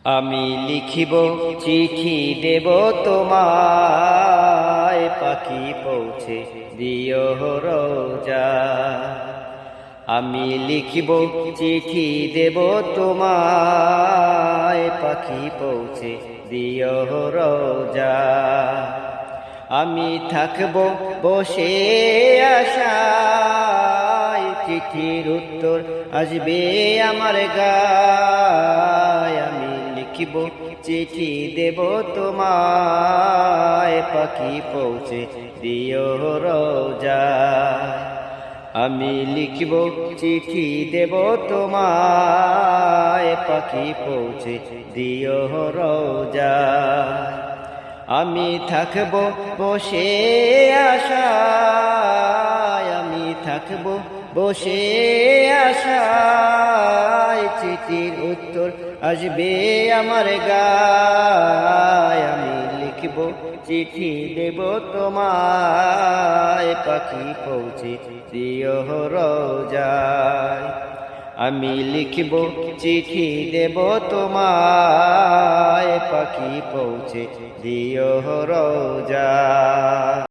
আমি লিখিব চিঠি দেব তোমায়, পাখি পৌঁছে দিও রোজা। আমি লিখিব চিঠি দেব তোমায়, পাখি পৌঁছে দিও রোজা। আমি থাকব বসে আশায়, চিঠির উত্তর আসবে আমার গায়। আমি লিখিব চিঠি দেব তোমায়, পাখি পৌঁছে দিও রোজা। আমি লিখিব চিঠি দেব তোমায়, পাখি পৌঁছে দিও রোজা। আমি থাকব বসে আশায়, আমি থাকব বসে আশায়, চিঠির উত্তর আসবে আমার গায়। আমি লিখব চিঠি দেব তোমায়, পাখি পৌঁছে দিও রোজায়। আমি লিখব চিঠি দেব তোমায়, পাখি পৌঁছে দিও রোজা।